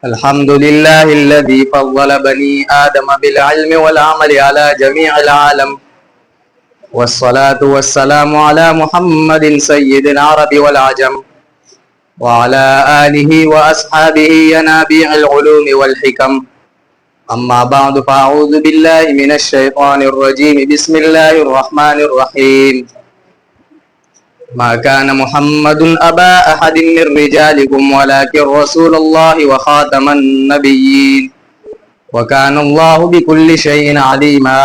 الحمد لله الذي فضل بني آدم بالعلم والعمل على جميع العالم، والصلاة والسلام على محمد سيد العرب والعجم وعلى آله وأصحابه ينابيع العلوم والحكم. أما بعد فأعوذ بالله من الشيطان الرجيم. بسم الله الرحمن الرحيم. ما كان محمد أبا أحد من رجالكم ولكن رسول الله وخاتم النبيين وكان الله بكل شيء عليما.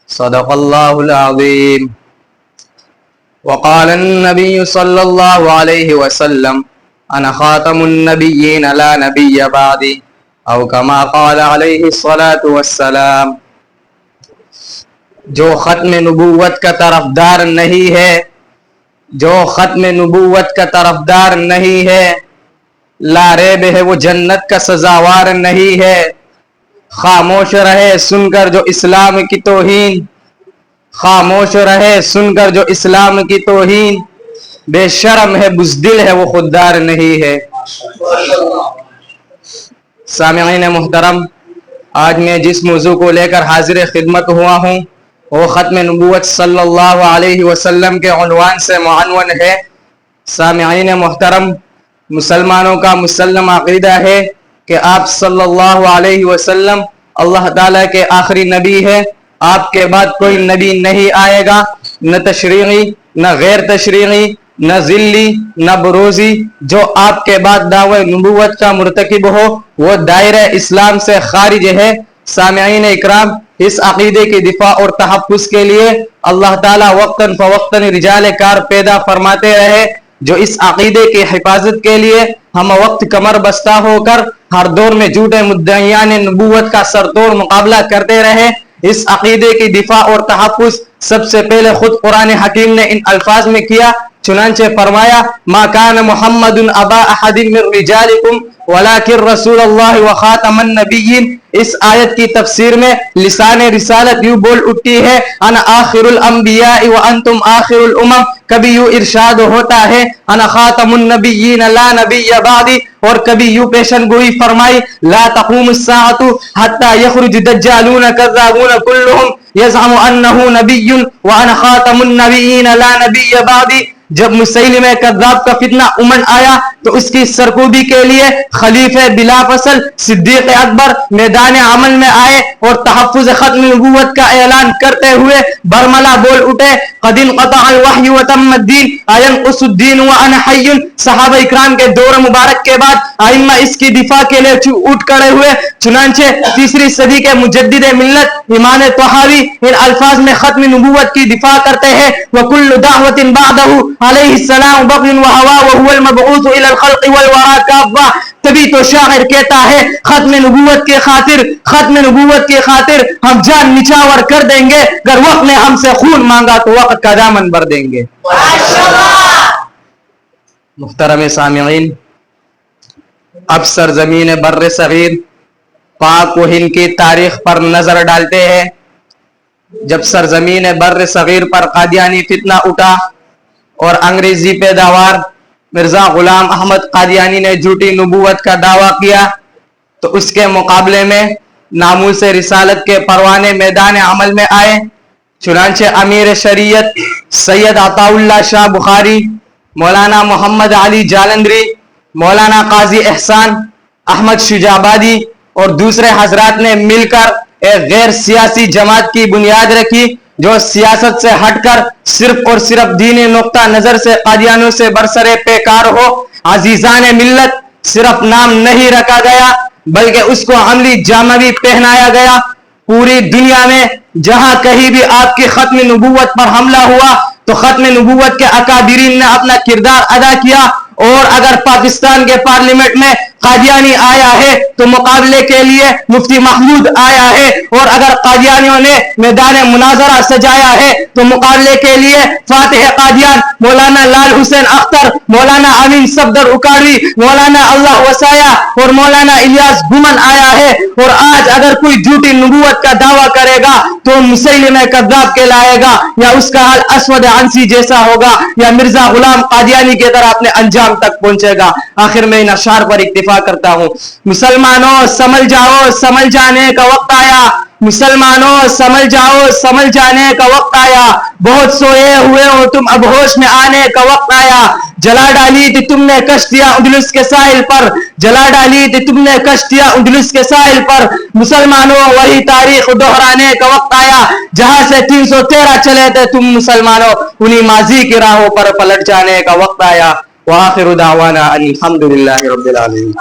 صدق الله العظيم. وقال النبي صلى الله عليه وسلم: أنا خاتم النبيين لا نبي بعدي، او كما قال علیہ الصلاة والسلام. جو ختم نبوت کا طرفدار نہیں ہے، جو ختم نبوت کا طرفدار نہیں ہے، لا ریب ہے وہ جنت کا سزاوار نہیں ہے. خاموش رہے سن کر جو اسلام کی توہین، خاموش رہے سن کر جو اسلام کی توہین، بے شرم ہے بزدل ہے وہ خوددار نہیں ہے. سامعین محترم، آج میں جس موضوع کو لے کر حاضر خدمت ہوا ہوں وہ ختم نبوت صلی اللہ علیہ وسلم کے عنوان سے معنون ہے. سامعین محترم، مسلمانوں کا مسلم عقیدہ ہے کہ آپ صلی اللہ علیہ وسلم اللہ تعالیٰ کے آخری نبی ہے. آپ کے بعد کوئی نبی نہیں آئے گا، نہ تشریعی نہ غیر تشریعی نہ ذلی نہ بروزی. جو آپ کے بعد دعوی نبوت کا مرتکب ہو وہ دائرہ اسلام سے خارج ہے. سامعین اکرام، اس عقیدے کی دفاع اور تحفظ کے لیے اللہ تعالیٰ وقتاً فوقتاً رجال کار پیدا فرماتے رہے جو اس عقیدے کی حفاظت کے لیے ہم وقت کمر بستہ ہو کر ہر دور میں جھوٹے مدعیان نبوت کا سرتوڑ مقابلہ کرتے رہے. اس عقیدے کی دفاع اور تحفظ سب سے پہلے خود قرآن حکیم نے ان الفاظ میں کیا. چنانچہ فرمایا: ما کان محمد ابا احد من رجالکم ولکن رسول اللہ وخاتم النبیین. اس آیت کی تفسیر میں لسان رسالت یوں بول اٹھتی ہے: انا آخر الانبیاء وانتم آخر الامم. کبھی یوں ارشاد ہوتا ہے: انا خاتم النبیین لا نبی بعدی. اور کبھی یوں پیشن گوئی فرمائی: لا تقوم الساعة حتى يخرج دجالون كذابون كلهم يزعم انه نبی وانا خاتم النبیین لا نبی بعدی. جب مسیلمہ کذاب کا فتنہ امن آیا تو اس کی سرکوبی کے لیے خلیفہ بلا فصل صدیق اکبر میدان عمل میں آئے اور تحفظ ختم نبوت کا اعلان کرتے ہوئے برملا بول اٹھے: قد انقطع الوحی وتم الدین اینقص الدین وانا حی. صحابہ اکرام کے دور مبارک کے بعد ائمہ اس کی دفاع کے لیے اٹھ کھڑے ہوئے. چنانچہ تیسری صدی کے مجدد ملت امام طحاوی ان الفاظ میں ختم نبوت کی دفاع کرتے ہیں: وکل دعوت بعدہ علیہ السلام بغی وہوا وهو المبعوث الى الخلق والورى کافہ. تبھی تو شاعر کہتا ہے: ختم نبوت کی خاطر، ختم نبوت کی خاطر ہم جان نچھاور کر دیں گے. اگر وقت نے ہم سے خون مانگا تو وقت کا دامن بھر دیں گے. محترم سامعین، اب سرزمین بر صغیر پاک و ہند کی تاریخ پر نظر ڈالتے ہیں. جب سرزمین بر صغیر پر قادیانی فتنہ اٹھا اور انگریزی پیداوار مرزا غلام احمد قادیانی نے جھوٹی نبوت کا دعویٰ کیا تو اس کے مقابلے میں ناموس رسالت کے پروانے میدان عمل میں آئے. چنانچہ امیر شریعت سید عطا اللہ شاہ بخاری، مولانا محمد علی جالندری، مولانا قاضی احسان احمد شجابادی اور دوسرے حضرات نے مل کر ایک غیر سیاسی جماعت کی بنیاد رکھی جو سیاست سے ہٹ کر صرف اور صرف دینی نقطہ نظر سے قادیانیوں سے برسرے پیکار ہو. عزیزان ملت، صرف نام نہیں رکھا گیا بلکہ اس کو عملی جامہ بھی پہنایا گیا. پوری دنیا میں جہاں کہیں بھی آپ کی ختم نبوت پر حملہ ہوا تو ختم نبوت کے اکابرین نے اپنا کردار ادا کیا. اور اگر پاکستان کے پارلیمنٹ میں قادیانی آیا ہے تو مقابلے کے لیے مفتی محمود آیا ہے. اور اگر قادیانیوں نے میدان مناظرہ سجایا ہے تو مقابلے کے لیے فاتح قادیان مولانا لال حسین اختر، مولانا امین صفدر اکاڑوی، مولانا اللہ وسایا اور مولانا الیاس گمن آیا ہے. اور آج اگر کوئی جھوٹی نبوت کا دعویٰ کرے گا تو مسیلمہ کذاب کہلائے گا، یا اس کا حال اسود عنسی جیسا ہوگا، یا مرزا غلام قادیانی کی طرح اپنے انجام تک پہنچے گا. آخر میں ان اشعار پر اکتفا دعا کرتا ہوں. مسلمانوں سمجھ جاؤ، سمجھ جانے کا وقت آیا. مسلمانوں سمجھ جاؤ، سمجھ جانے کا وقت آیا. بہت سوئے ہوئے ہو تم، اب ہوش میں آنے کا وقت آیا. جلا ڈالی تھی تم نے کشتیاں اندلس کے ساحل پر، جلا ڈالی تھی تم نے کشتیاں اندلس کے ساحل پر. مسلمانوں وہی تاریخ دہرانے کا وقت آیا. جہاں سے 313 چلے تھے تم مسلمانوں، انہی ماضی کی راہوں پر پلٹ جانے کا وقت آیا. وآخر دعوانا الحمدللہ رب العالمین.